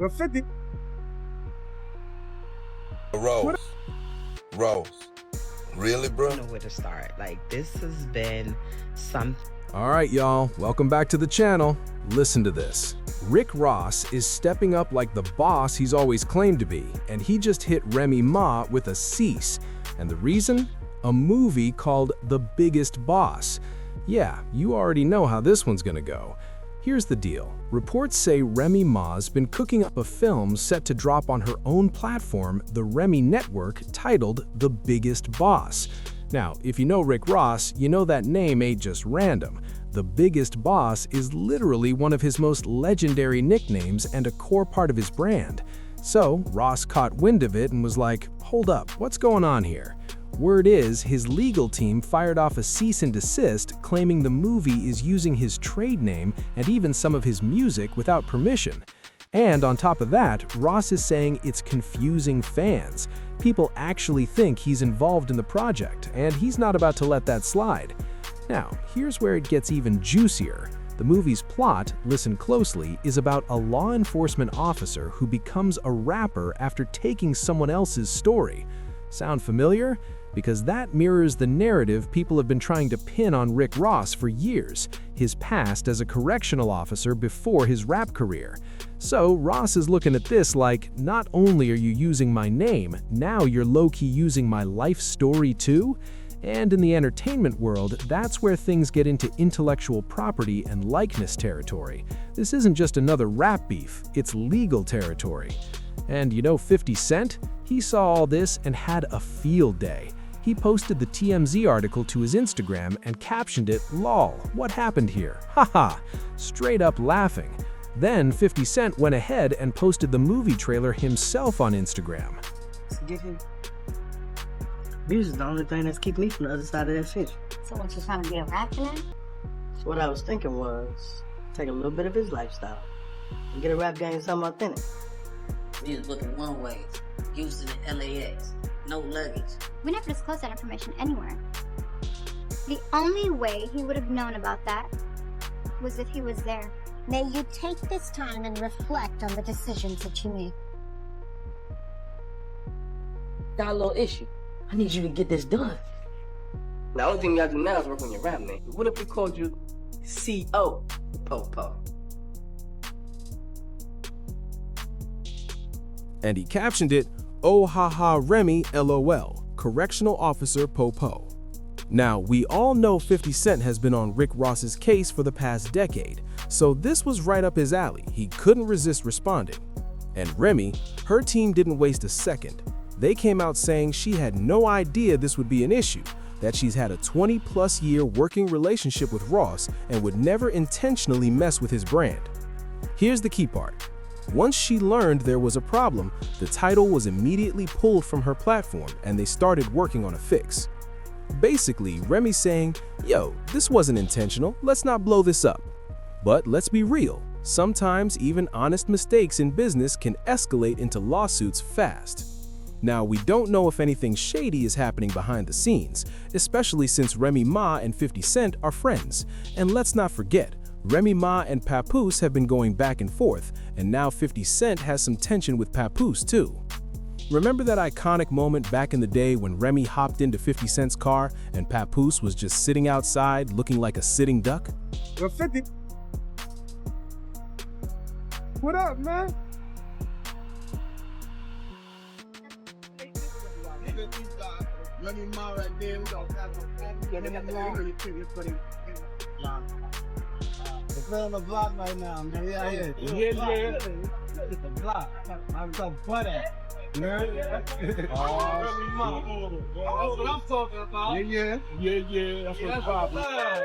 We're 50. Rose. Really, bro? I don't know where to start. Like, this has been something. All right, y'all, welcome back to the channel. Listen to this. Rick Ross is stepping up like the boss he's always claimed to be, and he just hit Remy Ma with a cease. And the reason? A movie called The Biggest Boss. Yeah, you already know how this one's gonna go. Here's the deal. Reports say Remy Ma's been cooking up a film set to drop on her own platform, the Remy Network, titled The Biggest Boss. Now, if you know Rick Ross, you know that name ain't just random. The Biggest Boss is literally one of his most legendary nicknames and a core part of his brand. So, Ross caught wind of it and was like, hold up, what's going on here? Word is, his legal team fired off a cease and desist, claiming the movie is using his trade name and even some of his music without permission. And on top of that, Ross is saying it's confusing fans. People actually think he's involved in the project, and he's not about to let that slide. Now, here's where it gets even juicier. The movie's plot, listen closely, is about a law enforcement officer who becomes a rapper after taking someone else's story. Sound familiar? Because that mirrors the narrative people have been trying to pin on Rick Ross for years, his past as a correctional officer before his rap career. So Ross is looking at this like, not only are you using my name, now you're low-key using my life story too? And in the entertainment world, that's where things get into intellectual property and likeness territory. This isn't just another rap beef, it's legal territory. And you know 50 Cent? He saw all this and had a field day. He posted the TMZ article to his Instagram and captioned it, "Lol, what happened here? Haha," straight up laughing. Then 50 Cent went ahead and posted the movie trailer himself on Instagram. Music's the only thing that's keeping me from the other side of that fish. So what, you trying to be a rap now? So what I was thinking was, take a little bit of his lifestyle and get a rap game something authentic. We was booking one ways, Houston and LAX, no luggage. We never disclosed that information anywhere. The only way he would have known about that was if he was there. May you take this time and reflect on the decisions that you make. Got a little issue. I need you to get this done. The only thing you gotta do now is work on your rap name. What if we called you C.O. Popo? And he captioned it, "Oh haha Remy LOL, Correctional Officer Popo." Now, we all know 50 Cent has been on Rick Ross's case for the past decade, so this was right up his alley. He couldn't resist responding. And Remy, her team didn't waste a second. They came out saying she had no idea this would be an issue, that she's had a 20-plus year working relationship with Ross and would never intentionally mess with his brand. Here's the key part. Once she learned there was a problem, the title was immediately pulled from her platform and they started working on a fix. Basically, Remy's saying, yo, this wasn't intentional, let's not blow this up. But let's be real, sometimes even honest mistakes in business can escalate into lawsuits fast. Now, we don't know if anything shady is happening behind the scenes, especially since Remy Ma and 50 Cent are friends. And let's not forget, Remy Ma and Papoose have been going back and forth, and now 50 Cent has some tension with Papoose too. Remember that iconic moment back in the day when Remy hopped into 50 Cent's car and Papoose was just sitting outside looking like a sitting duck? We're 50. What up, man? Remy Ma right there. We don't have no family. We're filling the block right now, man. Yeah. The block. I'm so funny. Oh, Remy Ma. That's what I'm talking about. Yeah. That's what I'm talking about.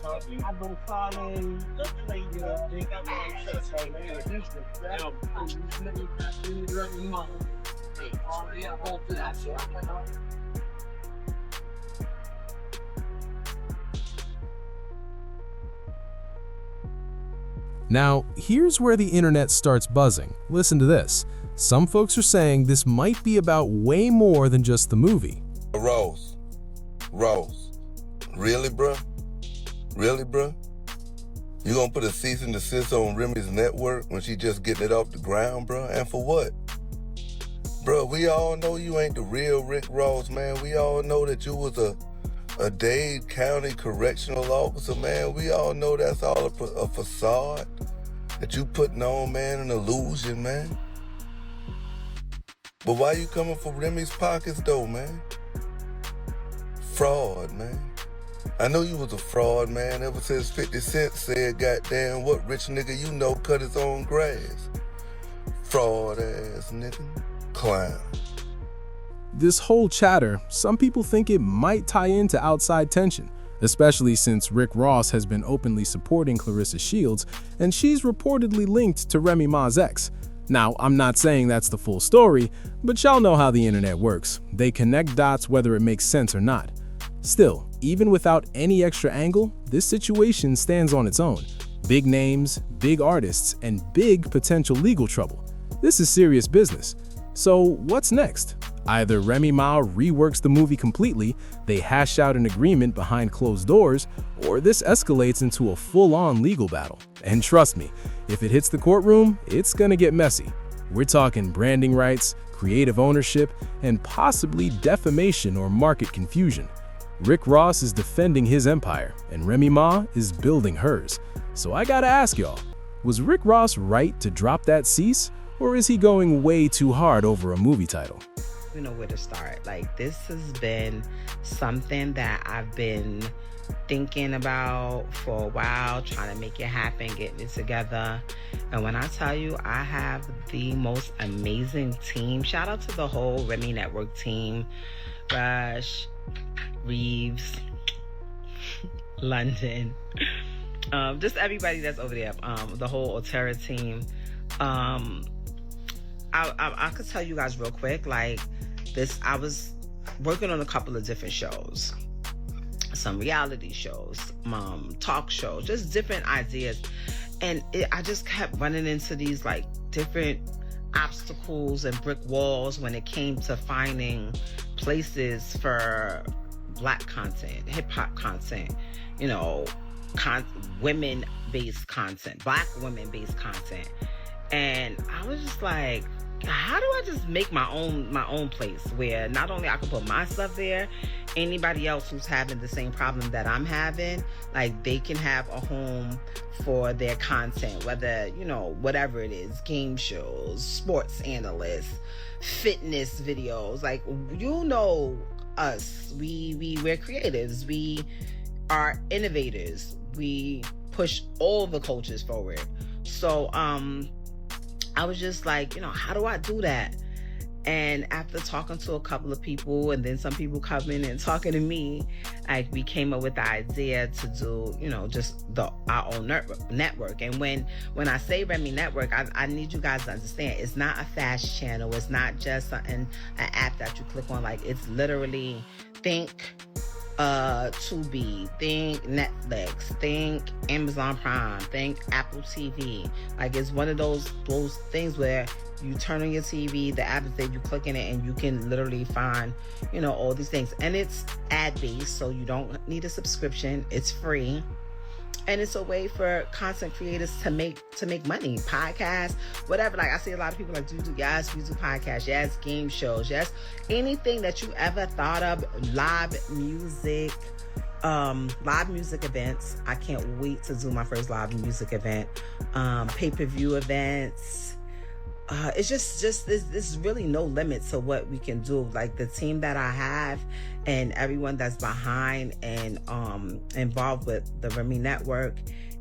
I've been calling. Remy Ma. Now, here's where the internet starts buzzing. Listen to this. Some folks are saying this might be about way more than just the movie. Rose. Really, bro? You gonna put a cease and desist on Remy's network when she just getting it off the ground, bro? And for what? Bro, we all know you ain't the real Rick Ross, man. We all know that you was a Dade County correctional officer, man. We all know that's all a facade that you putting on, man, an illusion, man. But why you coming for Remy's pockets, though, man? Fraud, man. I know you was a fraud, man, ever since 50 Cent said, goddamn, what rich nigga you know cut his own grass? Fraud ass nigga. Clown. This whole chatter, some people think it might tie into outside tension, especially since Rick Ross has been openly supporting Clarissa Shields, and she's reportedly linked to Remy Ma's ex. Now, I'm not saying that's the full story, but y'all know how the internet works. They connect dots whether it makes sense or not. Still, even without any extra angle, this situation stands on its own. Big names, big artists, and big potential legal trouble. This is serious business. So what's next? Either Remy Ma reworks the movie completely, they hash out an agreement behind closed doors, or this escalates into a full-on legal battle. And trust me, if it hits the courtroom, it's gonna get messy. We're talking branding rights, creative ownership, and possibly defamation or market confusion. Rick Ross is defending his empire, and Remy Ma is building hers. So I gotta ask y'all, was Rick Ross right to drop that cease, or is he going way too hard over a movie title? You know where to start. Like, this has been something that I've been thinking about for a while, trying to make it happen, getting it together. And when I tell you, I have the most amazing team. Shout out to the whole Remy Network team. Rush, Reeves, London, just everybody that's over there, the whole Otera team. I could tell you guys real quick, like this, I was working on a couple of different shows, some reality shows, talk shows, just different ideas. And I just kept running into these like different obstacles and brick walls when it came to finding places for Black content, hip hop content, you know, women-based content, Black women-based content. And I was just like, how do I just make my own place where not only I can put my stuff there, anybody else who's having the same problem that I'm having, like they can have a home for their content, whether, you know, whatever it is, game shows, sports analysts, fitness videos, like, you know us, we're creatives, we are innovators, we push all the cultures forward. So I was just like, you know, how do I do that? And after talking to a couple of people, and then some people coming and talking to me, like, we came up with the idea to do, you know, just our own network. And when I say Remy Network, I need you guys to understand, it's not a fast channel. It's not just an app that you click on. Like, it's literally, think Tubi, think Netflix, think Amazon Prime, think Apple TV. Like, it's one of those things where you turn on your TV, the app is there, you click in it, and you can literally find, you know, all these things. And it's ad-based, so you don't need a subscription. It's free. And it's a way for content creators to make money. Podcasts, whatever. Like, I see a lot of people like, we do podcasts, yes, game shows, yes, anything that you ever thought of, live music events. I can't wait to do my first live music event. Pay-per-view events. It's just there's really no limit to what we can do. Like, the team that I have and everyone that's behind and involved with the Remy Network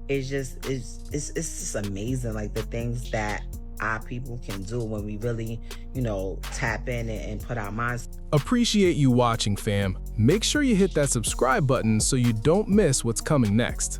is just it's just amazing. Like, the things that our people can do when we really, you know, tap in and put our minds. Appreciate you watching, fam. Make sure you hit that subscribe button so you don't miss what's coming next.